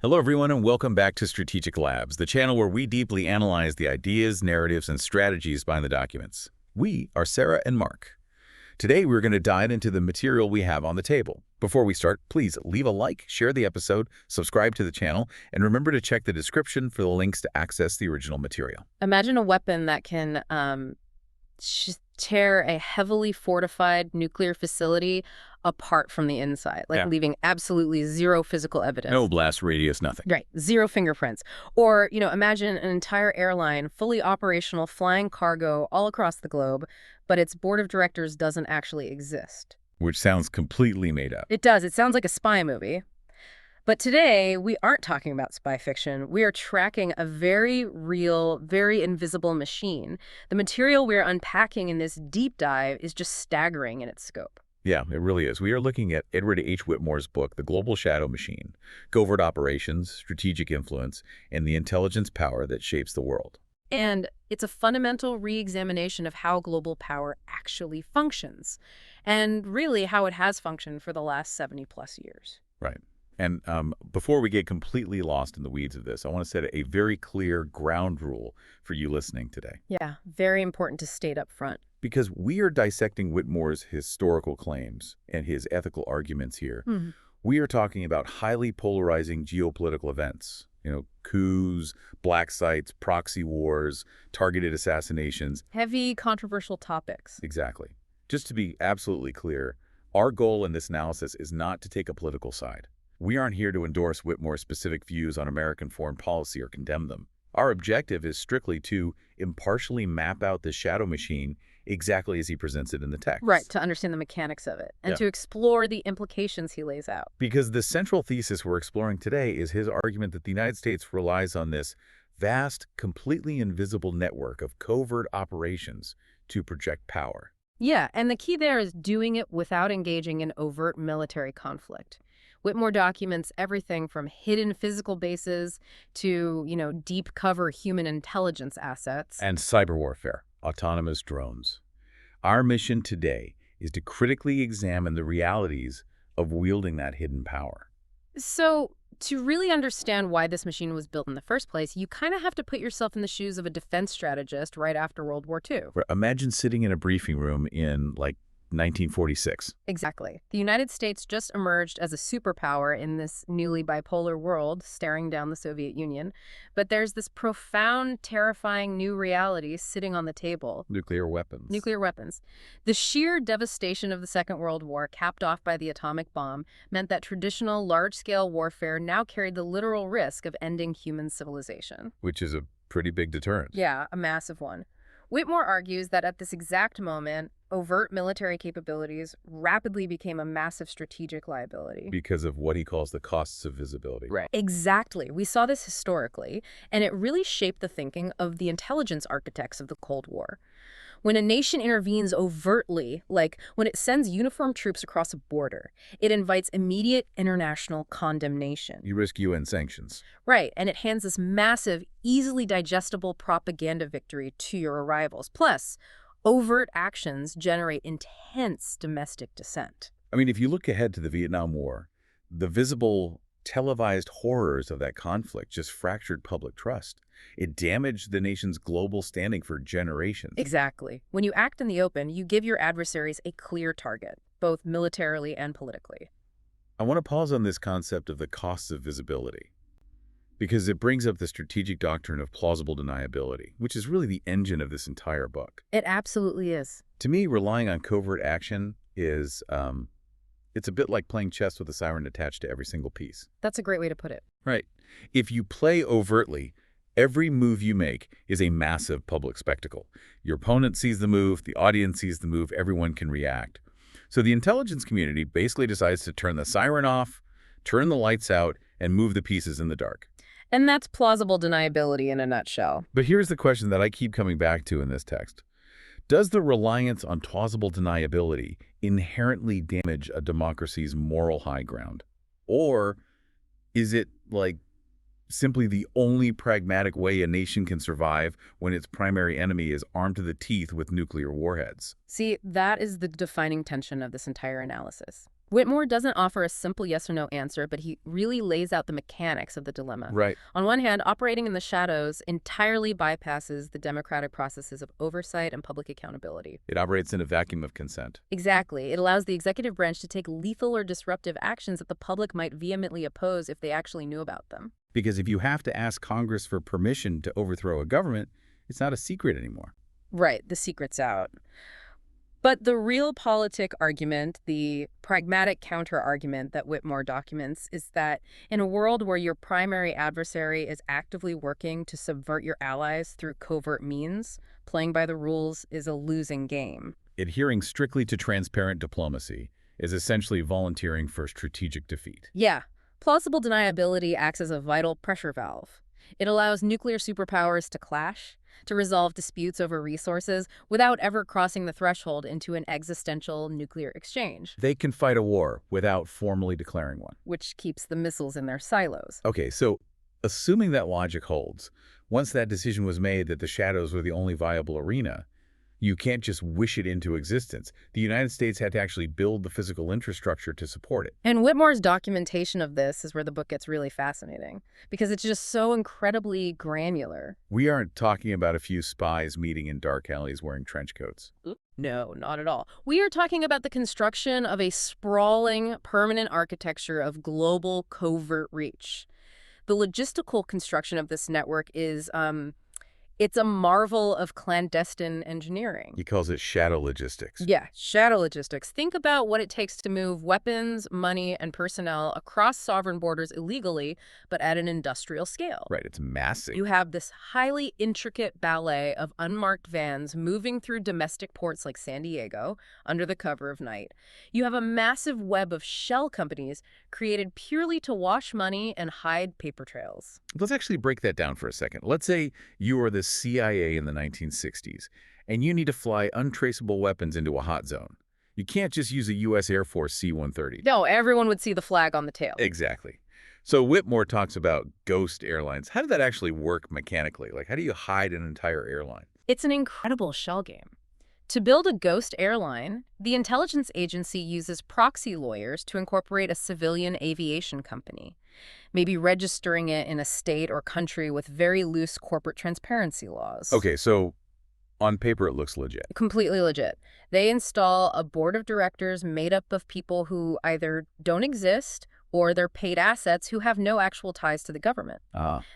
Hello, everyone, and welcome back to Strategic Labs, the channel where we deeply analyze the ideas, narratives, and strategies behind the documents. We are Sarah and Mark. Today, we're going to dive into the material we have on the table. Before we start, please leave a like, share the episode, subscribe to the channel, and remember to check the description for the links to access the original material. Imagine a weapon that can tear a heavily fortified nuclear facility apart from the inside, leaving absolutely zero physical evidence. No blast radius, nothing. Right, zero fingerprints. Or, imagine an entire airline, fully operational, flying cargo all across the globe, but its board of directors doesn't actually exist. Which sounds completely made up. It does. It sounds like a spy movie. But today, we aren't talking about spy fiction. We are tracking a very real, very invisible machine. The material we're unpacking in this deep dive is just staggering in its scope. Yeah, it really is. We are looking at Edward H. Whitmore's book, The Global Shadow Machine, Covert Operations, Strategic Influence, and the Intelligence Power That Shapes the World. And it's a fundamental re-examination of how global power actually functions, and really how it has functioned for the last 70-plus years. Right. And before we get completely lost in the weeds of this, I want to set a very clear ground rule for you listening today. Yeah, very important to state up front. Because we are dissecting Whitmore's historical claims and his ethical arguments here. We are talking about highly polarizing geopolitical events, coups, black sites, proxy wars, targeted assassinations. Heavy, controversial topics. Exactly. Just to be absolutely clear, our goal in this analysis is not to take a political side. We aren't here to endorse Whitmore's specific views on American foreign policy or condemn them. Our objective is strictly to impartially map out the shadow machine exactly as he presents it in the text. Right, to understand the mechanics of it and to explore the implications he lays out. Because the central thesis we're exploring today is his argument that the United States relies on this vast, completely invisible network of covert operations to project power. Yeah, and the key there is doing it without engaging in overt military conflict. Whitmore documents everything from hidden physical bases to, deep cover human intelligence assets. And cyber warfare, autonomous drones. Our mission today is to critically examine the realities of wielding that hidden power. So, to really understand why this machine was built in the first place, you kind of have to put yourself in the shoes of a defense strategist right after World War II. Imagine sitting in a briefing room in, 1946. Exactly. The United States just emerged as a superpower in this newly bipolar world, staring down the Soviet Union. But there's this profound, terrifying new reality sitting on the table. Nuclear weapons. Nuclear weapons. The sheer devastation of the Second World War, capped off by the atomic bomb, meant that traditional large-scale warfare now carried the literal risk of ending human civilization. Which is a pretty big deterrent. Yeah, a massive one. Whitmore argues that at this exact moment, overt military capabilities rapidly became a massive strategic liability. Because of what he calls the costs of visibility. Right. Exactly. We saw this historically, and it really shaped the thinking of the intelligence architects of the Cold War. When a nation intervenes overtly, like when it sends uniformed troops across a border, it invites immediate international condemnation. You risk UN sanctions. Right, and it hands this massive, easily digestible propaganda victory to your rivals. Plus, overt actions generate intense domestic dissent. I mean, if you look ahead to the Vietnam War, the visible, televised horrors of that conflict just fractured public trust. It damaged the nation's global standing for generations. Exactly. When you act in the open, you give your adversaries a clear target, both militarily and politically. I want to pause on this concept of the costs of visibility, because it brings up the strategic doctrine of plausible deniability, which is really the engine of this entire book. It absolutely is. To me, relying on covert action is, it's a bit like playing chess with a siren attached to every single piece. That's a great way to put it. Right. If you play overtly, every move you make is a massive public spectacle. Your opponent sees the move, the audience sees the move, everyone can react. So the intelligence community basically decides to turn the siren off, turn the lights out, and move the pieces in the dark. And that's plausible deniability in a nutshell. But here's the question that I keep coming back to in this text. Does the reliance on plausible deniability inherently damage a democracy's moral high ground? Or is it, simply the only pragmatic way a nation can survive when its primary enemy is armed to the teeth with nuclear warheads? See, that is the defining tension of this entire analysis. Whitmore doesn't offer a simple yes or no answer, but he really lays out the mechanics of the dilemma. Right. On one hand, operating in the shadows entirely bypasses the democratic processes of oversight and public accountability. It operates in a vacuum of consent. Exactly. It allows the executive branch to take lethal or disruptive actions that the public might vehemently oppose if they actually knew about them. Because if you have to ask Congress for permission to overthrow a government, it's not a secret anymore. Right, the secret's out. But the realpolitik argument, the pragmatic counter-argument that Whitmore documents, is that in a world where your primary adversary is actively working to subvert your allies through covert means, playing by the rules is a losing game. Adhering strictly to transparent diplomacy is essentially volunteering for strategic defeat. Yeah, plausible deniability acts as a vital pressure valve. It allows nuclear superpowers to clash, to resolve disputes over resources without ever crossing the threshold into an existential nuclear exchange, They can fight a war without formally declaring one. which keeps the missiles in their silos. Okay, so assuming that logic holds, once that decision was made that the shadows were the only viable arena, you can't just wish it into existence. The United States had to actually build the physical infrastructure to support it. And Whitmore's documentation of this is where the book gets really fascinating, because it's just so incredibly granular. We aren't talking about a few spies meeting in dark alleys wearing trench coats. No, not at all. We are talking about the construction of a sprawling, permanent architecture of global covert reach. The logistical construction of this network is, it's a marvel of clandestine engineering. He calls it shadow logistics. Yeah, shadow logistics. Think about what it takes to move weapons, money, and personnel across sovereign borders illegally, but at an industrial scale. Right, it's massive. You have this highly intricate ballet of unmarked vans moving through domestic ports like San Diego under the cover of night. You have a massive web of shell companies created purely to wash money and hide paper trails. Let's actually break that down for a second. Let's say you are the CIA in the 1960s, and you need to fly untraceable weapons into a hot zone. You can't just use a U.S. Air Force C-130. No, everyone would see the flag on the tail. Exactly. So Whitmore talks about ghost airlines. How did that actually work mechanically? Like, how do you hide an entire airline? It's an incredible shell game. To build a ghost airline, the intelligence agency uses proxy lawyers to incorporate a civilian aviation company, maybe registering it in a state or country with very loose corporate transparency laws. Okay, so on paper it looks legit. Completely legit. They install a board of directors made up of people who either don't exist or they're paid assets who have no actual ties to the government.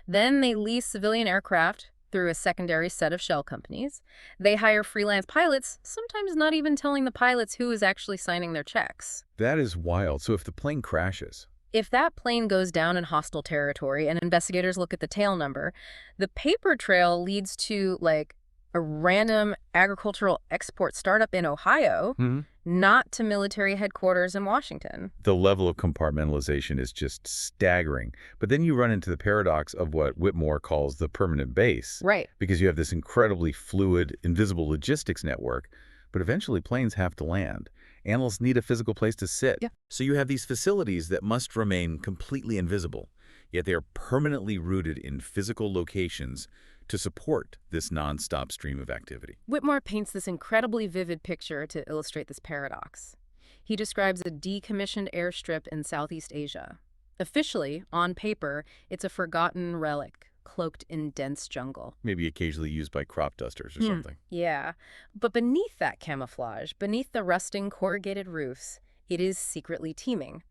Then they lease civilian aircraft through a secondary set of shell companies. They hire freelance pilots, sometimes not even telling the pilots who is actually signing their checks. That is wild. So if the plane crashes, If that plane goes down in hostile territory and investigators look at the tail number, the paper trail leads to, like, a random agricultural export startup in Ohio, not to military headquarters in Washington. the level of compartmentalization is just staggering. But then you run into the paradox of what Whitmore calls the permanent base. Right. Because you have this incredibly fluid, invisible logistics network, but eventually planes have to land. Analysts need a physical place to sit. Yeah. So you have these facilities that must remain completely invisible, yet they are permanently rooted in physical locations to support this nonstop stream of activity. Whitmore paints this incredibly vivid picture to illustrate this paradox. He describes a decommissioned airstrip in Southeast Asia. Officially, on paper, it's a forgotten relic, cloaked in dense jungle. Maybe occasionally used by crop dusters or something. Yeah, but beneath that camouflage, beneath the rusting corrugated roofs, it is secretly teeming.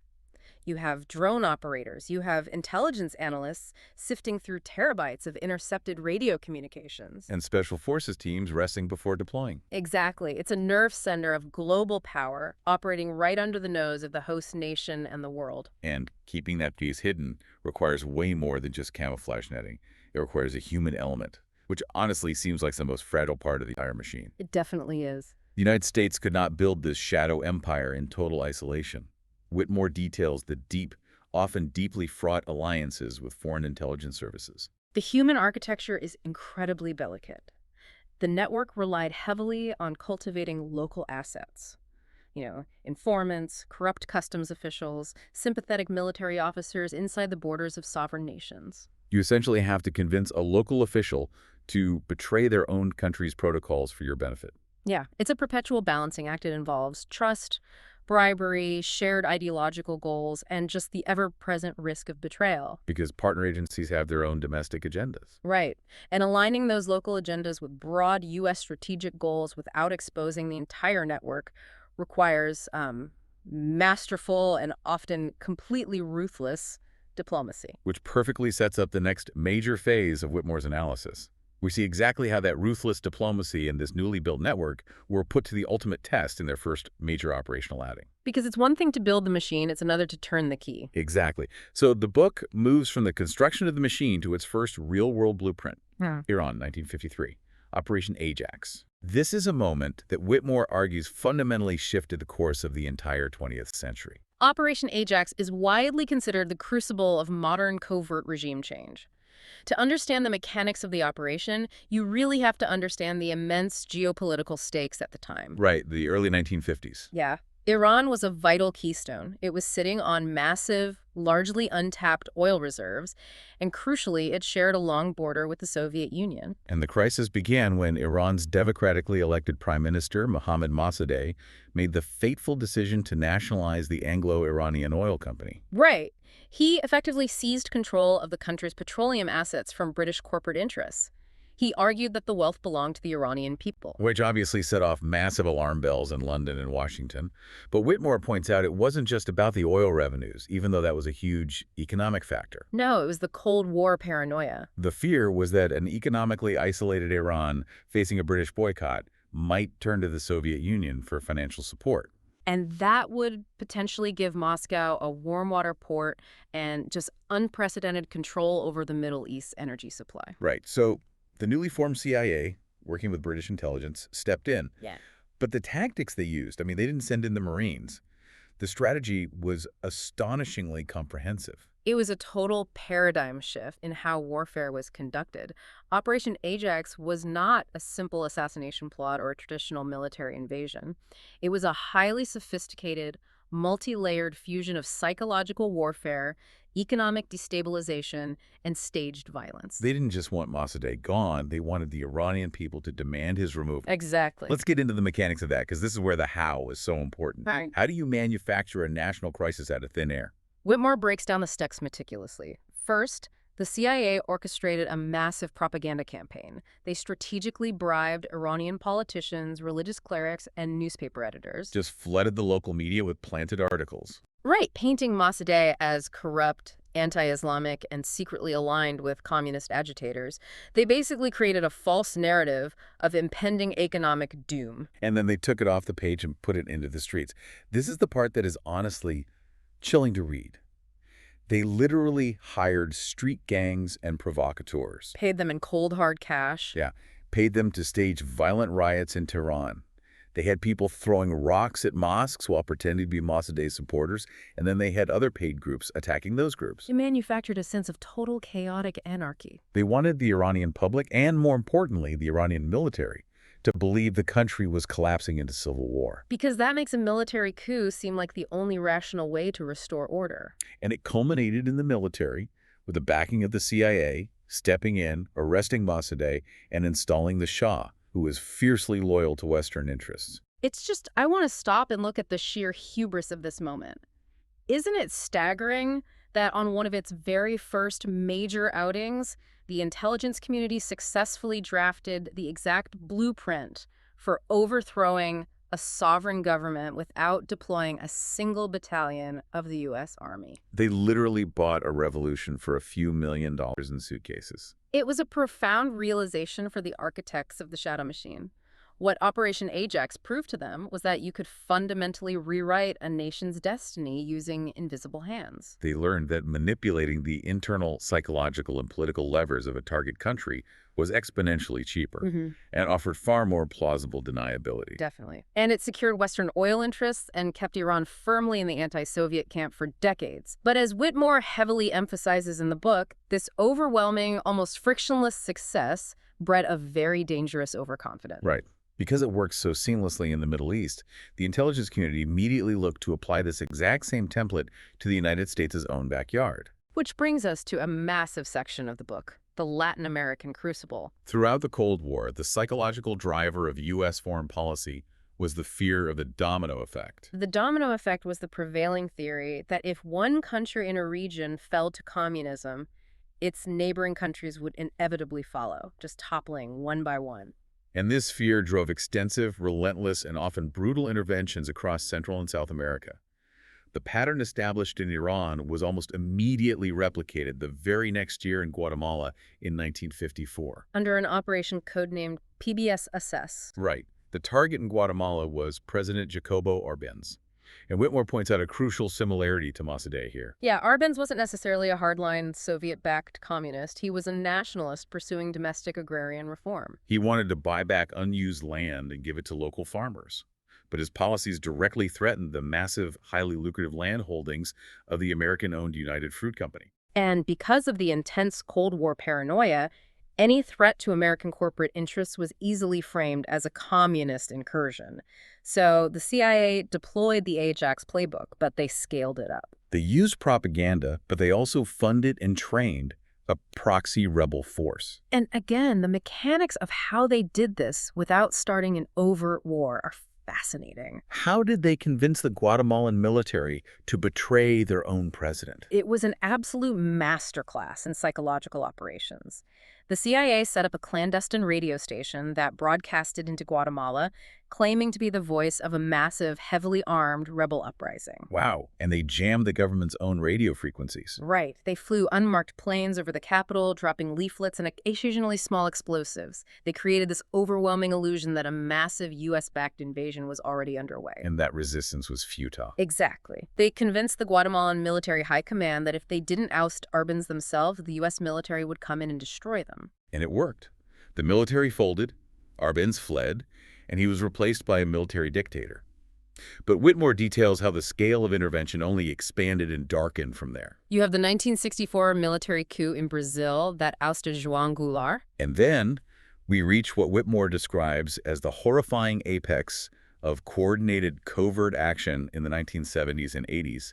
You have drone operators, you have intelligence analysts sifting through terabytes of intercepted radio communications. And special forces teams resting before deploying. Exactly. It's a nerve center of global power operating right under the nose of the host nation and the world. And keeping that piece hidden requires way more than just camouflage netting. It requires a human element, which honestly seems like the most fragile part of the entire machine. It definitely is. The United States could not build this shadow empire in total isolation. Whitmore details the deep, often deeply fraught alliances with foreign intelligence services. The human architecture is incredibly delicate. The network relied heavily on cultivating local assets. Informants, corrupt customs officials, sympathetic military officers inside the borders of sovereign nations. You essentially have to convince a local official to betray their own country's protocols for your benefit. Yeah, it's a perpetual balancing act. It involves trust, bribery, shared ideological goals, and just the ever-present risk of betrayal. Because partner agencies have their own domestic agendas. Right. And aligning those local agendas with broad U.S. strategic goals without exposing the entire network requires masterful and often completely ruthless diplomacy. Which perfectly sets up the next major phase of Whitmore's analysis. We see exactly how that ruthless diplomacy and this newly built network were put to the ultimate test in their first major operational outing. Because it's one thing to build the machine, it's another to turn the key. Exactly. So the book moves from the construction of the machine to its first real-world blueprint, Iran, 1953, Operation Ajax. This is a moment that Whitmore argues fundamentally shifted the course of the entire 20th century. Operation Ajax is widely considered the crucible of modern covert regime change. To understand the mechanics of the operation, you really have to understand the immense geopolitical stakes at the time. Right, the early 1950s. Yeah. Iran was a vital keystone. It was sitting on massive, largely untapped oil reserves, and crucially, it shared a long border with the Soviet Union. And the crisis began when Iran's democratically elected Prime Minister, Mohammad Mossadegh, made the fateful decision to nationalize the Anglo-Iranian Oil Company. Right. He effectively seized control of the country's petroleum assets from British corporate interests. He argued that the wealth belonged to the Iranian people. Which obviously set off massive alarm bells in London and Washington. But Whitmore points out it wasn't just about the oil revenues, even though that was a huge economic factor. No, it was the Cold War paranoia. The fear was that an economically isolated Iran facing a British boycott might turn to the Soviet Union for financial support. And that would potentially give Moscow a warm water port and just unprecedented control over the Middle East energy supply. Right. So the newly formed CIA, working with British intelligence, stepped in. Yeah. But the tactics they used, I mean, they didn't send in the Marines. The strategy was astonishingly comprehensive. It was a total paradigm shift in how warfare was conducted. Operation Ajax was not a simple assassination plot or a traditional military invasion. It was a highly sophisticated, multi-layered fusion of psychological warfare, economic destabilization, and staged violence. They didn't just want Mossadegh gone. They wanted the Iranian people to demand his removal. Exactly. Let's get into the mechanics of that, because this is where the how is so important. Right. How do you manufacture a national crisis out of thin air? Whitmore breaks down the steps meticulously. First, the CIA orchestrated a massive propaganda campaign. They strategically bribed Iranian politicians, religious clerics, and newspaper editors. Just flooded the local media with planted articles. Right, painting Mossadegh as corrupt, anti-Islamic, and secretly aligned with communist agitators. They basically created a false narrative of impending economic doom. And then they took it off the page and put it into the streets. This is the part that is honestly chilling to read. They literally hired street gangs and provocateurs. Paid them in cold, hard cash. Yeah, paid them to stage violent riots in Tehran. They had people throwing rocks at mosques while pretending to be Mossadegh supporters, and then they had other paid groups attacking those groups. It manufactured a sense of total chaotic anarchy. They wanted the Iranian public, and more importantly, the Iranian military, to believe the country was collapsing into civil war. Because that makes a military coup seem like the only rational way to restore order. And it culminated in the military, with the backing of the CIA, stepping in, arresting Mossadegh, and installing the Shah, who was fiercely loyal to Western interests. It's just, I want to stop and look at the sheer hubris of this moment. Isn't it staggering that on one of its very first major outings, the intelligence community successfully drafted the exact blueprint for overthrowing a sovereign government without deploying a single battalion of the U.S. Army? They literally bought a revolution for a few $1 million in suitcases. It was a profound realization for the architects of the shadow machine. What Operation Ajax proved to them was that you could fundamentally rewrite a nation's destiny using invisible hands. They learned that manipulating the internal psychological and political levers of a target country was exponentially cheaper and offered far more plausible deniability. Definitely. And it secured Western oil interests and kept Iran firmly in the anti-Soviet camp for decades. But as Whitmore heavily emphasizes in the book, this overwhelming, almost frictionless success bred a very dangerous overconfidence. Right. Because it works so seamlessly in the Middle East, the intelligence community immediately looked to apply this exact same template to the United States' own backyard. Which brings us to a massive section of the book, the Latin American crucible. Throughout the Cold War, the psychological driver of U.S. foreign policy was the fear of the domino effect. The domino effect was the prevailing theory that if one country in a region fell to communism, its neighboring countries would inevitably follow, just toppling one by one. And this fear drove extensive, relentless, and often brutal interventions across Central and South America. The pattern established in Iran was almost immediately replicated the very next year in Guatemala in 1954. Under an operation codenamed PBS Assess. Right. The target in Guatemala was President Jacobo Arbenz. And Whitmore points out a crucial similarity to Mossadegh here. Yeah, Arbenz wasn't necessarily a hardline Soviet-backed communist. He was a nationalist pursuing domestic agrarian reform. He wanted to buy back unused land and give it to local farmers. But his policies directly threatened the massive, highly lucrative land holdings of the American-owned United Fruit Company. And because of the intense Cold War paranoia, any threat to American corporate interests was easily framed as a communist incursion. So the CIA deployed the Ajax playbook, but they scaled it up. They used propaganda, but they also funded and trained a proxy rebel force. And again, the mechanics of how they did this without starting an overt war are fascinating. How did they convince the Guatemalan military to betray their own president? It was an absolute masterclass in psychological operations. The CIA set up a clandestine radio station that broadcasted into Guatemala, claiming to be the voice of a massive, heavily armed rebel uprising. Wow, and they jammed the government's own radio frequencies. Right. They flew unmarked planes over the capital, dropping leaflets and occasionally small explosives. They created this overwhelming illusion that a massive U.S.-backed invasion was already underway. And that resistance was futile. Exactly. They convinced the Guatemalan military high command that if they didn't oust Arbenz themselves, the U.S. military would come in and destroy them. And it worked. The military folded, Arbenz fled, and he was replaced by a military dictator. But Whitmore details how the scale of intervention only expanded and darkened from there. You have the 1964 military coup in Brazil that ousted João Goulart. And then we reach what Whitmore describes as the horrifying apex of coordinated covert action in the 1970s and 80s,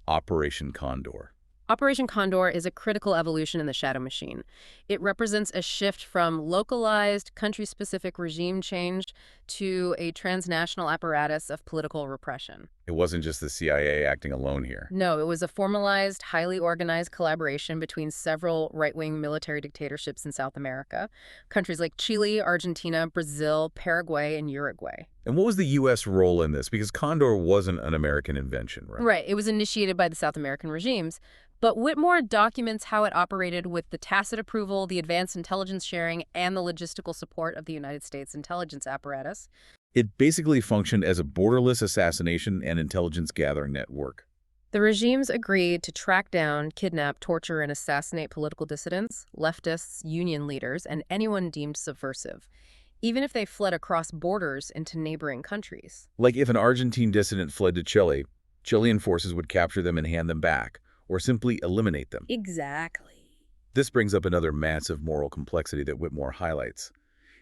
Operation Condor. Operation Condor is a critical evolution in the shadow machine. It represents a shift from localized, country-specific regime change to a transnational apparatus of political repression. It wasn't just the CIA acting alone here. No, it was a formalized, highly organized collaboration between several right-wing military dictatorships in South America, countries like Chile, Argentina, Brazil, Paraguay, and Uruguay. And what was the U.S. role in this? Because Condor wasn't an American invention, right? Right. It was initiated by the South American regimes. But Whitmore documents how it operated with the tacit approval, the advanced intelligence sharing, and the logistical support of the United States intelligence apparatus. It basically functioned as a borderless assassination and intelligence gathering network. The regimes agreed to track down, kidnap, torture, and assassinate political dissidents, leftists, union leaders, and anyone deemed subversive, even if they fled across borders into neighboring countries. Like if an Argentine dissident fled to Chile, Chilean forces would capture them and hand them back, or simply eliminate them. Exactly. This brings up another massive moral complexity that Whitmore highlights.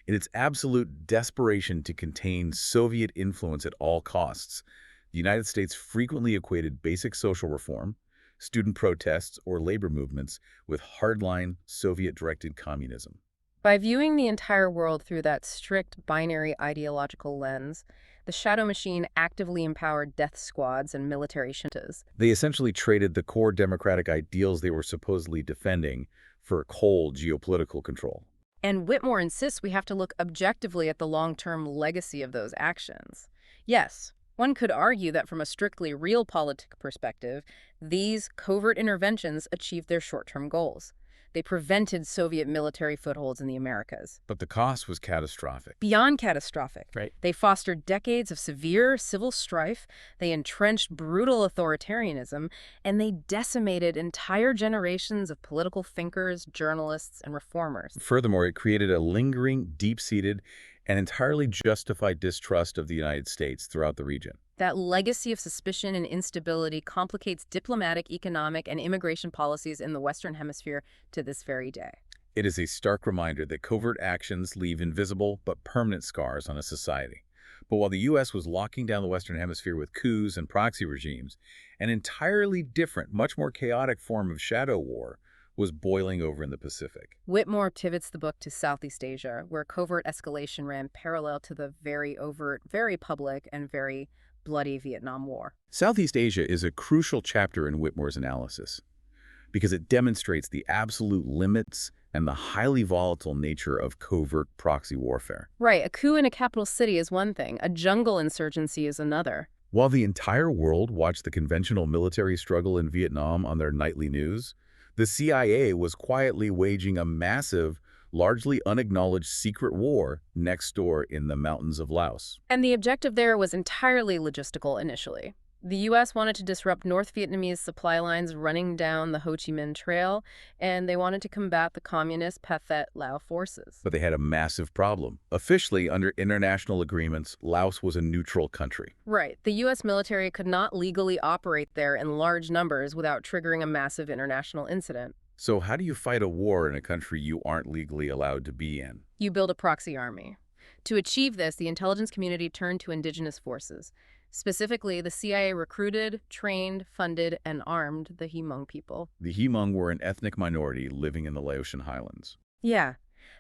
In its absolute desperation to contain Soviet influence at all costs, the United States frequently equated basic social reform, student protests, or labor movements with hardline Soviet-directed communism. By viewing the entire world through that strict binary ideological lens, the shadow machine actively empowered death squads and military juntas. They essentially traded the core democratic ideals they were supposedly defending for cold geopolitical control. And Whitmore insists we have to look objectively at the long-term legacy of those actions. Yes, one could argue that from a strictly realpolitik perspective, these covert interventions achieved their short-term goals. They prevented Soviet military footholds in the Americas. But the cost was catastrophic. Beyond catastrophic. Right. They fostered decades of severe civil strife, they entrenched brutal authoritarianism, and they decimated entire generations of political thinkers, journalists, and reformers. Furthermore, it created a lingering, deep-seated, and entirely justified distrust of the United States throughout the region. That legacy of suspicion and instability complicates diplomatic, economic, and immigration policies in the Western Hemisphere to this very day. It is a stark reminder that covert actions leave invisible but permanent scars on a society. But while the U.S. was locking down the Western Hemisphere with coups and proxy regimes, an entirely different, much more chaotic form of shadow war was boiling over in the Pacific. Whitmore pivots the book to Southeast Asia, where covert escalation ran parallel to the very overt, very public, and very bloody Vietnam War. Southeast Asia is a crucial chapter in Whitmore's analysis because it demonstrates the absolute limits and the highly volatile nature of covert proxy warfare. Right, a coup in a capital city is one thing, a jungle insurgency is another. While the entire world watched the conventional military struggle in Vietnam on their nightly news, the CIA was quietly waging a massive, largely unacknowledged secret war next door in the mountains of Laos. And the objective there was entirely logistical initially. The U.S. wanted to disrupt North Vietnamese supply lines running down the Ho Chi Minh Trail, and they wanted to combat the communist Pathet Lao forces. But they had a massive problem. Officially, under international agreements, Laos was a neutral country. Right. The U.S. military could not legally operate there in large numbers without triggering a massive international incident. So how do you fight a war in a country you aren't legally allowed to be in? You build a proxy army. To achieve this, the intelligence community turned to indigenous forces. Specifically, the CIA recruited, trained, funded, and armed the Hmong people. The Hmong were an ethnic minority living in the Laotian highlands. Yeah.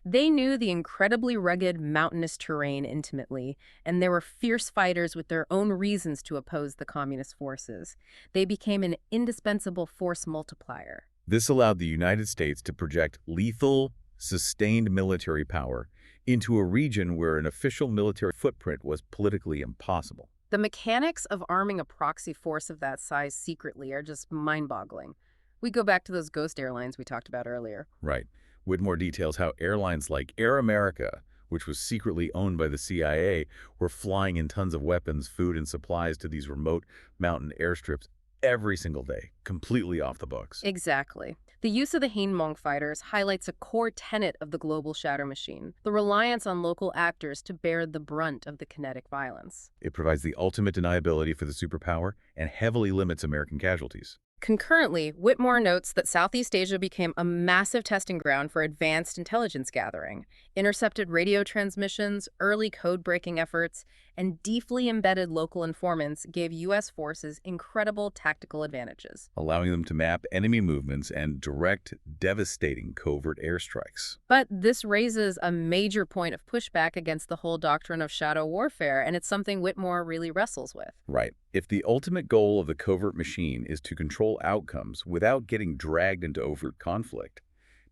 They knew the incredibly rugged, mountainous terrain intimately, and they were fierce fighters with their own reasons to oppose the communist forces. They became an indispensable force multiplier. This allowed the United States to project lethal, sustained military power into a region where an official military footprint was politically impossible. The mechanics of arming a proxy force of that size secretly are just mind-boggling. We go back to those ghost airlines we talked about earlier. Right. Whitmore details how airlines like Air America, which was secretly owned by the CIA, were flying in tons of weapons, food, and supplies to these remote mountain airstrips every single day, completely off the books. Exactly. The use of the Hmong fighters highlights a core tenet of the global shadow machine, the reliance on local actors to bear the brunt of the kinetic violence. It provides the ultimate deniability for the superpower and heavily limits American casualties. Concurrently, Whitmore notes that Southeast Asia became a massive testing ground for advanced intelligence gathering. Intercepted radio transmissions, early code-breaking efforts, and deeply embedded local informants gave U.S. forces incredible tactical advantages, allowing them to map enemy movements and direct devastating covert airstrikes. But this raises a major point of pushback against the whole doctrine of shadow warfare, and it's something Whitmore really wrestles with. Right. If the ultimate goal of the covert machine is to control outcomes without getting dragged into overt conflict,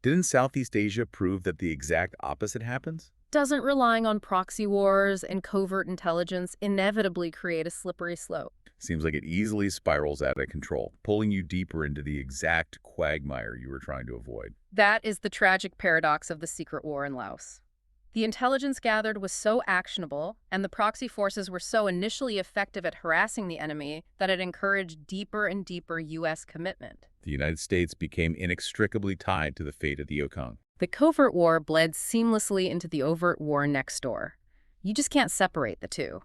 didn't Southeast Asia prove that the exact opposite happens? Doesn't relying on proxy wars and covert intelligence inevitably create a slippery slope? Seems like it easily spirals out of control, pulling you deeper into the exact quagmire you were trying to avoid. That is the tragic paradox of the secret war in Laos. The intelligence gathered was so actionable, and the proxy forces were so initially effective at harassing the enemy that it encouraged deeper and deeper U.S. commitment. The United States became inextricably tied to the fate of the Yukon. The covert war bled seamlessly into the overt war next door. You just can't separate the two.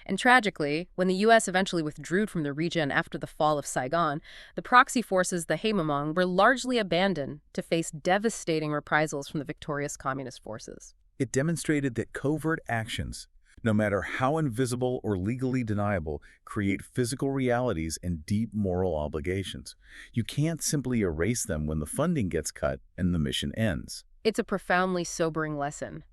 And tragically, when the U.S. eventually withdrew from the region after the fall of Saigon, the proxy forces, the Hmong, were largely abandoned to face devastating reprisals from the victorious communist forces. It demonstrated that covert actions, no matter how invisible or legally deniable, create physical realities and deep moral obligations. You can't simply erase them when the funding gets cut and the mission ends. It's a profoundly sobering lesson.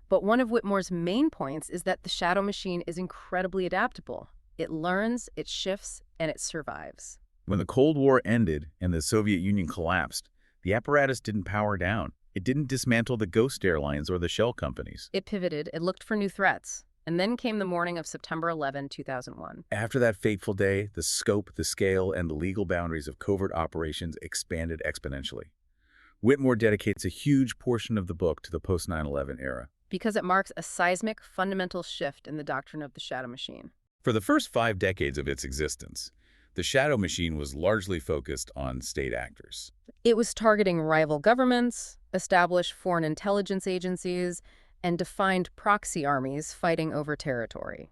But one of Whitmore's main points is that the shadow machine is incredibly adaptable. It learns, it shifts, and it survives. When the Cold War ended and the Soviet Union collapsed, the apparatus didn't power down. It didn't dismantle the ghost airlines or the shell companies. It pivoted, it looked for new threats. And then came the morning of September 11, 2001. After that fateful day, the scope, the scale, and the legal boundaries of covert operations expanded exponentially. Whitmore dedicates a huge portion of the book to the post-9/11 era. Because it marks a seismic, fundamental shift in the doctrine of the shadow machine. For the first 5 decades of its existence, the shadow machine was largely focused on state actors. It was targeting rival governments, established foreign intelligence agencies, and defined proxy armies fighting over territory.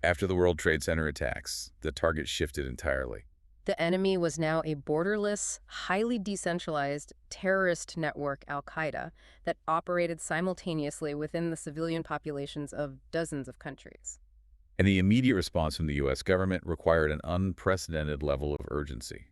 After the World Trade Center attacks, the target shifted entirely. The enemy was now a borderless, highly decentralized terrorist network, Al-Qaeda, that operated simultaneously within the civilian populations of dozens of countries. And the immediate response from the U.S. government required an unprecedented level of urgency.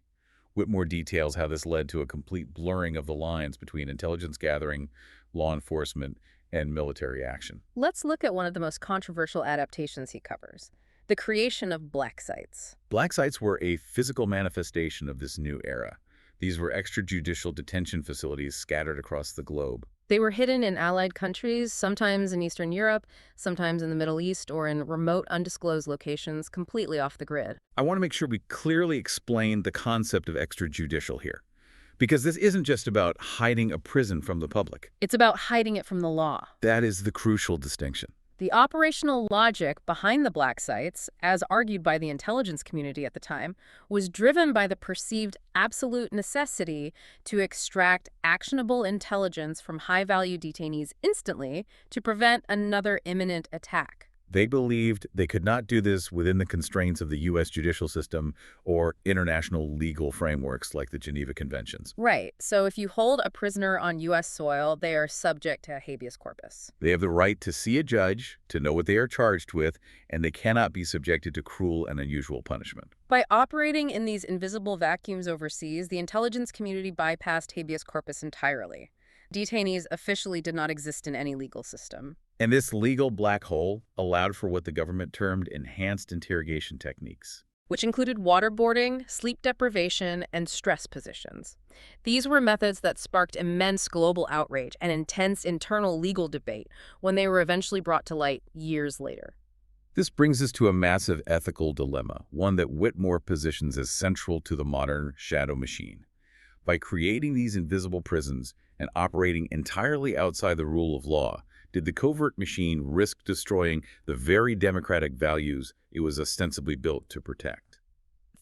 Whitmore details how this led to a complete blurring of the lines between intelligence gathering, law enforcement, and military action. Let's look at one of the most controversial adaptations he covers, the creation of black sites. Black sites were a physical manifestation of this new era. These were extrajudicial detention facilities scattered across the globe. They were hidden in allied countries, sometimes in Eastern Europe, sometimes in the Middle East, or in remote, undisclosed locations completely off the grid. I want to make sure we clearly explain the concept of extrajudicial here, because this isn't just about hiding a prison from the public. It's about hiding it from the law. That is the crucial distinction. The operational logic behind the black sites, as argued by the intelligence community at the time, was driven by the perceived absolute necessity to extract actionable intelligence from high-value detainees instantly to prevent another imminent attack. They believed they could not do this within the constraints of the U.S. judicial system or international legal frameworks like the Geneva Conventions. Right. So if you hold a prisoner on U.S. soil, they are subject to habeas corpus. They have the right to see a judge, to know what they are charged with, and they cannot be subjected to cruel and unusual punishment. By operating in these invisible vacuums overseas, the intelligence community bypassed habeas corpus entirely. Detainees officially did not exist in any legal system. And this legal black hole allowed for what the government termed enhanced interrogation techniques, which included waterboarding, sleep deprivation, and stress positions. These were methods that sparked immense global outrage and intense internal legal debate when they were eventually brought to light years later. This brings us to a massive ethical dilemma, one that Whitmore positions as central to the modern shadow machine. By creating these invisible prisons and operating entirely outside the rule of law, did the covert machine risk destroying the very democratic values it was ostensibly built to protect?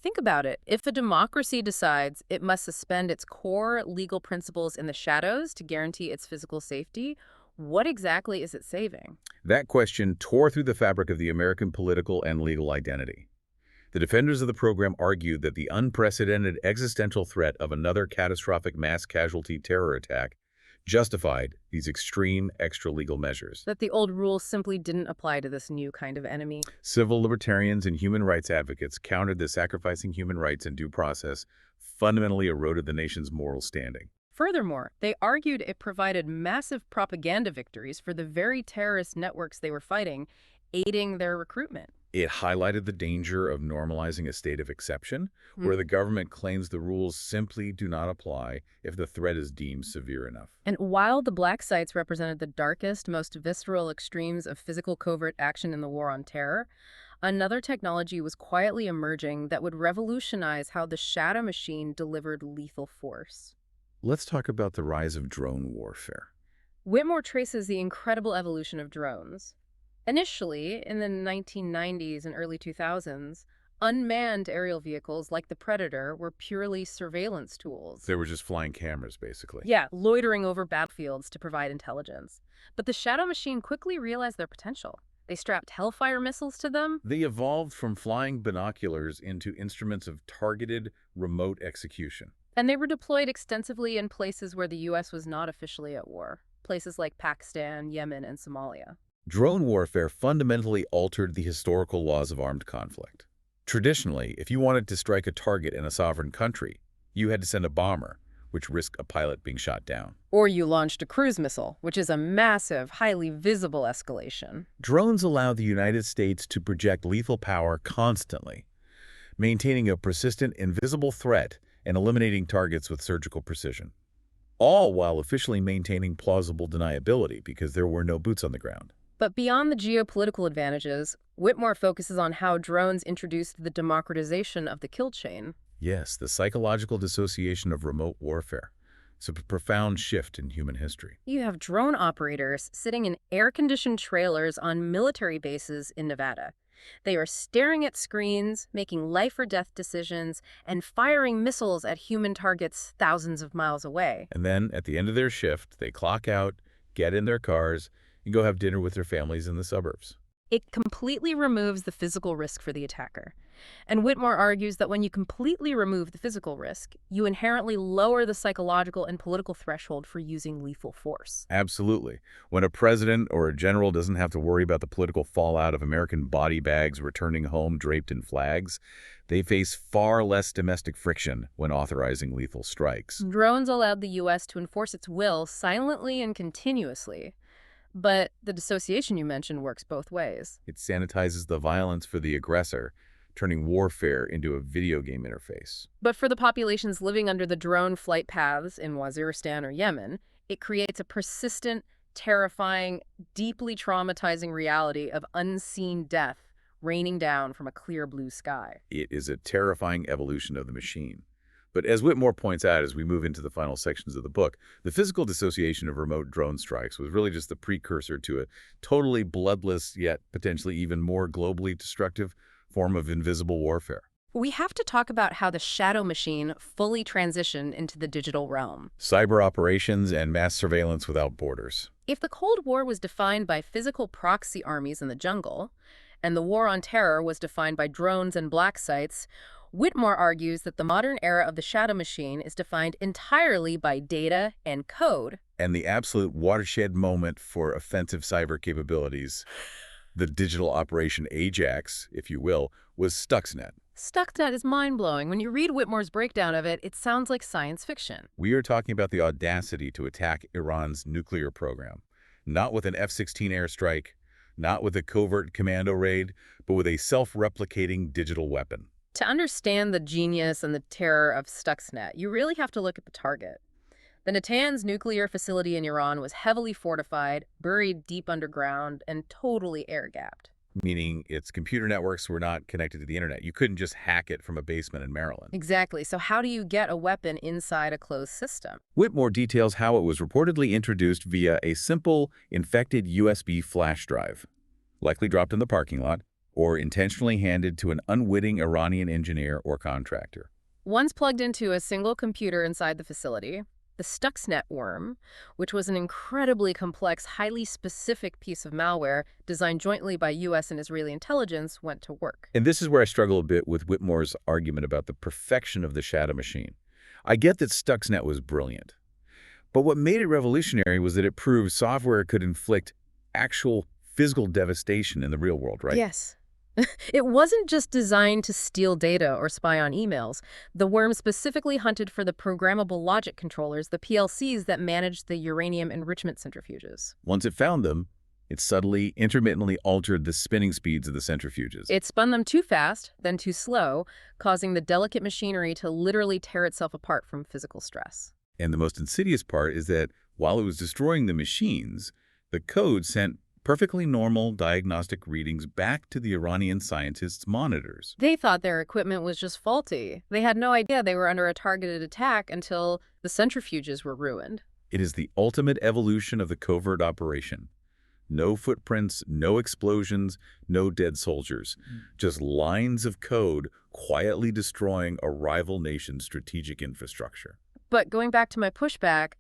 Think about it. If a democracy decides it must suspend its core legal principles in the shadows to guarantee its physical safety, what exactly is it saving? That question tore through the fabric of the American political and legal identity. The defenders of the program argued that the unprecedented existential threat of another catastrophic mass casualty terror attack justified these extreme extra-legal measures. That the old rules simply didn't apply to this new kind of enemy. Civil libertarians and human rights advocates countered that sacrificing human rights and due process fundamentally eroded the nation's moral standing. Furthermore, they argued it provided massive propaganda victories for the very terrorist networks they were fighting, aiding their recruitment. It highlighted the danger of normalizing a state of exception, where the government claims the rules simply do not apply if the threat is deemed severe enough. And while the black sites represented the darkest, most visceral extremes of physical covert action in the war on terror, another technology was quietly emerging that would revolutionize how the shadow machine delivered lethal force. Let's talk about the rise of drone warfare. Whitmore traces the incredible evolution of drones. Initially, in the 1990s and early 2000s, unmanned aerial vehicles like the Predator were purely surveillance tools. They were just flying cameras, basically. Yeah, loitering over battlefields to provide intelligence. But the shadow machine quickly realized their potential. They strapped Hellfire missiles to them. They evolved from flying binoculars into instruments of targeted, remote execution. And they were deployed extensively in places where the U.S. was not officially at war. Places like Pakistan, Yemen, and Somalia. Drone warfare fundamentally altered the historical laws of armed conflict. Traditionally, if you wanted to strike a target in a sovereign country, you had to send a bomber, which risked a pilot being shot down. Or you launched a cruise missile, which is a massive, highly visible escalation. Drones allow the United States to project lethal power constantly, maintaining a persistent, invisible threat and eliminating targets with surgical precision, all while officially maintaining plausible deniability because there were no boots on the ground. But beyond the geopolitical advantages, Whitmore focuses on how drones introduced the democratization of the kill chain. Yes, the psychological dissociation of remote warfare. It's a profound shift in human history. You have drone operators sitting in air-conditioned trailers on military bases in Nevada. They are staring at screens, making life-or-death decisions, and firing missiles at human targets thousands of miles away. And then, at the end of their shift, they clock out, get in their cars, and go have dinner with their families in the suburbs. It completely removes the physical risk for the attacker. And Whitmore argues that when you completely remove the physical risk, you inherently lower the psychological and political threshold for using lethal force. Absolutely. When a president or a general doesn't have to worry about the political fallout of American body bags returning home draped in flags, they face far less domestic friction when authorizing lethal strikes. Drones allowed the U.S. to enforce its will silently and continuously. But the dissociation you mentioned works both ways. It sanitizes the violence for the aggressor, turning warfare into a video game interface. But for the populations living under the drone flight paths in Waziristan or Yemen, it creates a persistent, terrifying, deeply traumatizing reality of unseen death raining down from a clear blue sky. It is a terrifying evolution of the machine. But as Whitmore points out as we move into the final sections of the book, the physical dissociation of remote drone strikes was really just the precursor to a totally bloodless, yet potentially even more globally destructive form of invisible warfare. We have to talk about how the shadow machine fully transitioned into the digital realm. Cyber operations and mass surveillance without borders. If the Cold War was defined by physical proxy armies in the jungle, and the war on terror was defined by drones and black sites, Whitmore argues that the modern era of the shadow machine is defined entirely by data and code. And the absolute watershed moment for offensive cyber capabilities, the digital operation Ajax, if you will, was Stuxnet. Stuxnet is mind-blowing. When you read Whitmore's breakdown of it, it sounds like science fiction. We are talking about the audacity to attack Iran's nuclear program, not with an F-16 airstrike, not with a covert commando raid, but with a self-replicating digital weapon. To understand the genius and the terror of Stuxnet, you really have to look at the target. The Natanz nuclear facility in Iran was heavily fortified, buried deep underground, and totally air-gapped. Meaning its computer networks were not connected to the internet. You couldn't just hack it from a basement in Maryland. Exactly. So how do you get a weapon inside a closed system? Whitmore details how it was reportedly introduced via a simple, infected USB flash drive, likely dropped in the parking lot, or intentionally handed to an unwitting Iranian engineer or contractor. Once plugged into a single computer inside the facility, the Stuxnet worm, which was an incredibly complex, highly specific piece of malware designed jointly by U.S. and Israeli intelligence, went to work. And this is where I struggle a bit with Whitmore's argument about the perfection of the shadow machine. I get that Stuxnet was brilliant, but what made it revolutionary was that it proved software could inflict actual physical devastation in the real world, right? Yes. It wasn't just designed to steal data or spy on emails. The worm specifically hunted for the programmable logic controllers, the PLCs that managed the uranium enrichment centrifuges. Once it found them, it subtly, intermittently altered the spinning speeds of the centrifuges. It spun them too fast, then too slow, causing the delicate machinery to literally tear itself apart from physical stress. And the most insidious part is that while it was destroying the machines, the code sent perfectly normal diagnostic readings back to the Iranian scientists' monitors. They thought their equipment was just faulty. They had no idea they were under a targeted attack until the centrifuges were ruined. It is the ultimate evolution of the covert operation. No footprints, no explosions, no dead soldiers. Just lines of code quietly destroying a rival nation's strategic infrastructure. But going back to my pushback,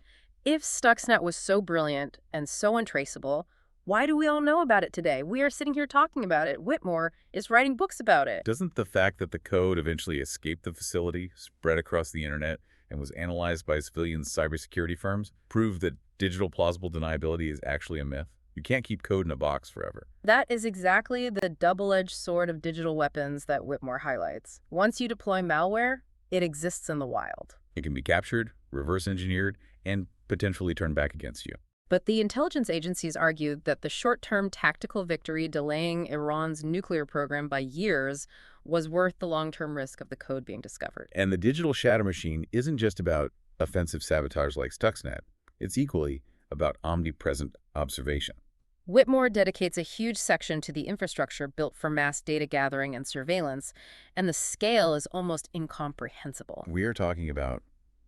if Stuxnet was so brilliant and so untraceable, why do we all know about it today? We are sitting here talking about it. Whitmore is writing books about it. Doesn't the fact that the code eventually escaped the facility, spread across the internet, and was analyzed by civilian cybersecurity firms prove that digital plausible deniability is actually a myth? You can't keep code in a box forever. That is exactly the double-edged sword of digital weapons that Whitmore highlights. Once you deploy malware, it exists in the wild. It can be captured, reverse engineered, and potentially turned back against you. But the intelligence agencies argued that the short-term tactical victory delaying Iran's nuclear program by years was worth the long-term risk of the code being discovered. And the digital shadow machine isn't just about offensive sabotage like Stuxnet. It's equally about omnipresent observation. Whitmore dedicates a huge section to the infrastructure built for mass data gathering and surveillance, and the scale is almost incomprehensible. We are talking about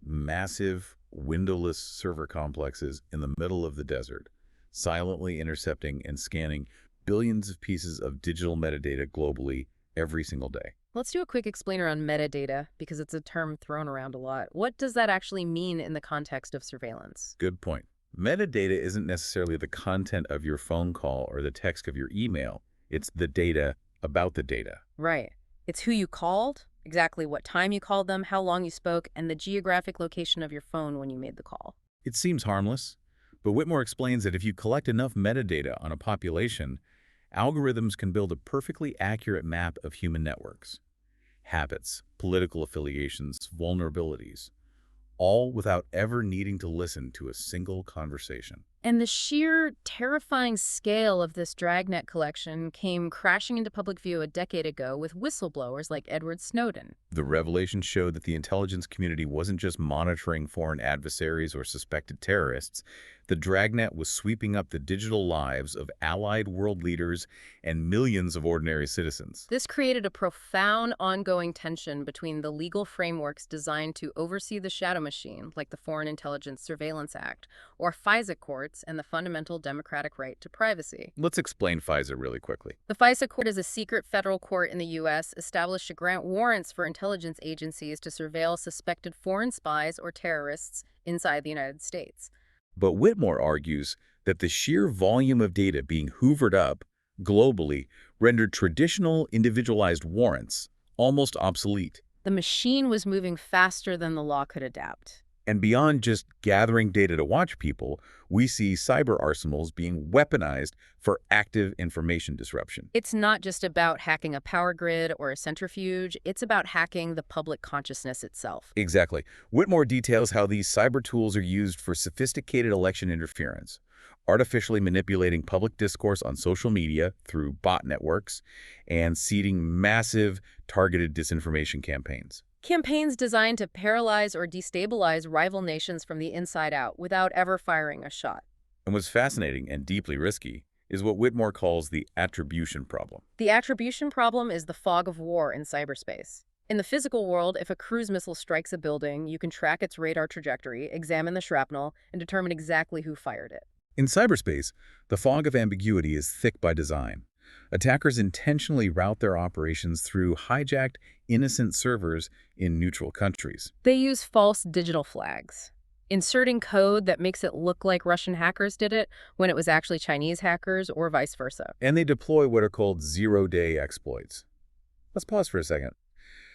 massive, windowless server complexes in the middle of the desert, silently intercepting and scanning billions of pieces of digital metadata globally every single day. Let's do a quick explainer on metadata, because it's a term thrown around a lot. What does that actually mean in the context of surveillance? Good point. Metadata isn't necessarily the content of your phone call or the text of your email. It's the data about the data. Right. It's who you called, exactly what time you called them, how long you spoke, and the geographic location of your phone when you made the call. It seems harmless, but Whitmore explains that if you collect enough metadata on a population, algorithms can build a perfectly accurate map of human networks, habits, political affiliations, vulnerabilities, all without ever needing to listen to a single conversation. And the sheer terrifying scale of this dragnet collection came crashing into public view a decade ago with whistleblowers like Edward Snowden. The revelations showed that the intelligence community wasn't just monitoring foreign adversaries or suspected terrorists. The dragnet was sweeping up the digital lives of allied world leaders and millions of ordinary citizens. This created a profound ongoing tension between the legal frameworks designed to oversee the shadow machine, like the Foreign Intelligence Surveillance Act, or FISA courts and the fundamental democratic right to privacy. Let's explain FISA really quickly. The FISA court is a secret federal court in the U.S. established to grant warrants for intelligence agencies to surveil suspected foreign spies or terrorists inside the United States. But Whitmore argues that the sheer volume of data being hoovered up globally rendered traditional individualized warrants almost obsolete. The machine was moving faster than the law could adapt. And beyond just gathering data to watch people, we see cyber arsenals being weaponized for active information disruption. It's not just about hacking a power grid or a centrifuge, it's about hacking the public consciousness itself. Exactly. Whitmore details how these cyber tools are used for sophisticated election interference, artificially manipulating public discourse on social media through bot networks, and seeding massive targeted disinformation campaigns. Campaigns designed to paralyze or destabilize rival nations from the inside out without ever firing a shot. And what's fascinating and deeply risky is what Whitmore calls the attribution problem. The attribution problem is the fog of war in cyberspace. In the physical world, if a cruise missile strikes a building, you can track its radar trajectory, examine the shrapnel, and determine exactly who fired it. In cyberspace, the fog of ambiguity is thick by design. Attackers intentionally route their operations through hijacked, innocent servers in neutral countries. They use false digital flags, inserting code that makes it look like Russian hackers did it when it was actually Chinese hackers or vice versa. And they deploy what are called zero-day exploits. Let's pause for a second.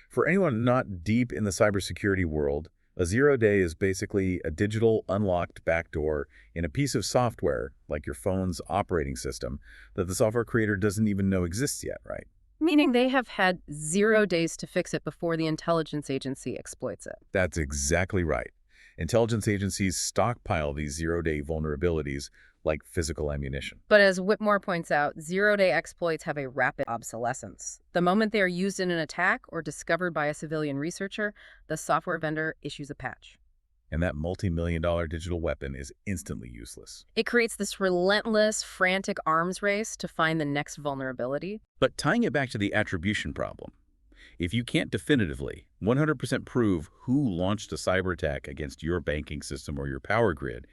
For anyone not deep in the cybersecurity world, a zero-day is basically a digital unlocked backdoor in a piece of software, like your phone's operating system, that the software creator doesn't even know exists yet, right? Meaning they have had 0 days to fix it before the intelligence agency exploits it. That's exactly right. Intelligence agencies stockpile these zero-day vulnerabilities like physical ammunition. But as Whitmore points out, 0-day exploits have a rapid obsolescence. The moment they are used in an attack or discovered by a civilian researcher, the software vendor issues a patch. And that multi-million-dollar digital weapon is instantly useless. It creates this relentless, frantic arms race to find the next vulnerability. But tying it back to the attribution problem, if you can't definitively 100% prove who launched a cyber attack against your banking system or your power grid,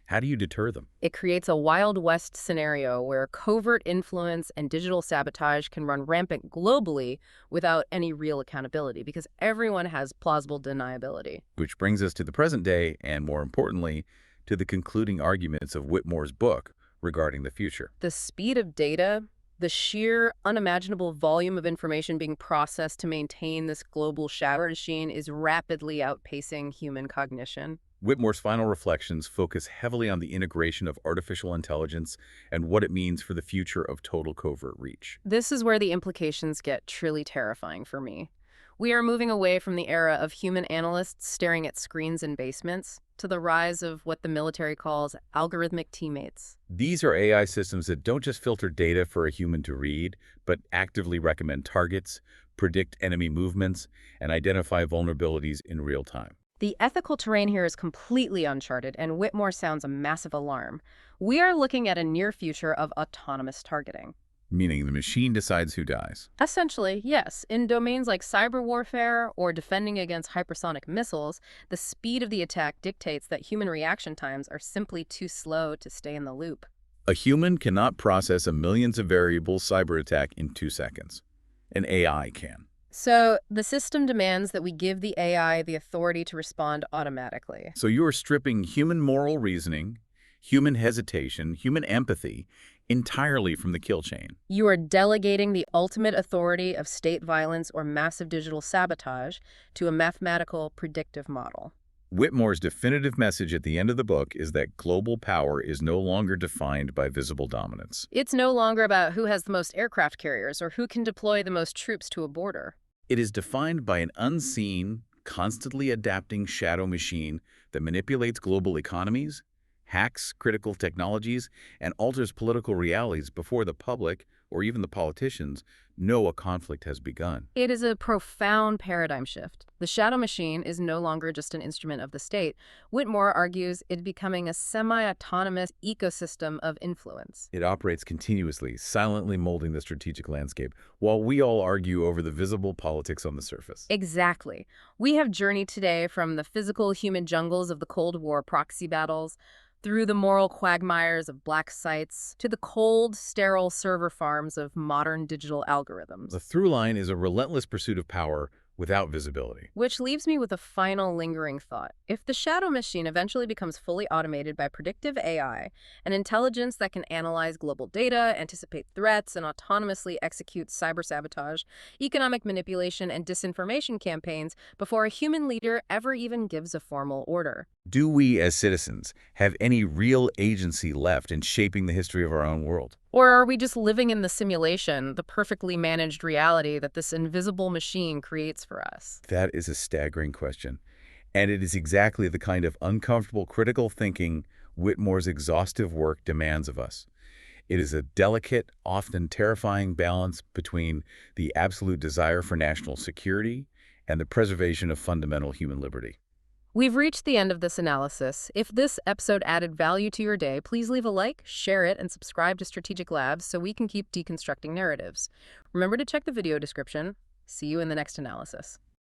how do you deter them? It creates a Wild West scenario where covert influence and digital sabotage can run rampant globally without any real accountability because everyone has plausible deniability. Which brings us to the present day and, more importantly, to the concluding arguments of Whitmore's book regarding the future. The speed of data, the sheer unimaginable volume of information being processed to maintain this global shadow machine is rapidly outpacing human cognition. Whitmore's final reflections focus heavily on the integration of artificial intelligence and what it means for the future of total covert reach. This is where the implications get truly terrifying for me. We are moving away from the era of human analysts staring at screens in basements to the rise of what the military calls algorithmic teammates. These are AI systems that don't just filter data for a human to read, but actively recommend targets, predict enemy movements, and identify vulnerabilities in real time. The ethical terrain here is completely uncharted, and Whitmore sounds a massive alarm. We are looking at a near future of autonomous targeting. Meaning the machine decides who dies. Essentially, yes. In domains like cyber warfare or defending against hypersonic missiles, the speed of the attack dictates that human reaction times are simply too slow to stay in the loop. A human cannot process a millions of variables cyber attack in 2 seconds. An AI can. So the system demands that we give the AI the authority to respond automatically. So you are stripping human moral reasoning, human hesitation, human empathy, entirely from the kill chain. You are delegating the ultimate authority of state violence or massive digital sabotage to a mathematical predictive model. Whitmore's definitive message at the end of the book is that global power is no longer defined by visible dominance. It's no longer about who has the most aircraft carriers or who can deploy the most troops to a border. It is defined by an unseen, constantly adapting shadow machine that manipulates global economies, hacks critical technologies, and alters political realities before the public, or even the politicians, know a conflict has begun. It is a profound paradigm shift. The shadow machine is no longer just an instrument of the state. Whitmore argues it becoming a semi-autonomous ecosystem of influence. It operates continuously, silently molding the strategic landscape, while we all argue over the visible politics on the surface. Exactly. We have journeyed today from the physical human jungles of the Cold War proxy battles, through the moral quagmires of black sites, to the cold, sterile server farms of modern digital algorithms. The through line is a relentless pursuit of power without visibility. Which leaves me with a final lingering thought. If the shadow machine eventually becomes fully automated by predictive AI, an intelligence that can analyze global data, anticipate threats, and autonomously execute cyber-sabotage, economic manipulation, and disinformation campaigns before a human leader ever even gives a formal order, Do we, as citizens, have any real agency left in shaping the history of our own world? or are we just living in the simulation, the perfectly managed reality that this invisible machine creates for us? That is a staggering question. And it is exactly the kind of uncomfortable critical thinking Whitmore's exhaustive work demands of us. It is a delicate, often terrifying balance between the absolute desire for national security and the preservation of fundamental human liberty. We've reached the end of this analysis. If this episode added value to your day, please leave a like, share it, and subscribe to Strategic Labs so we can keep deconstructing narratives. Remember to check the video description. See you in the next analysis.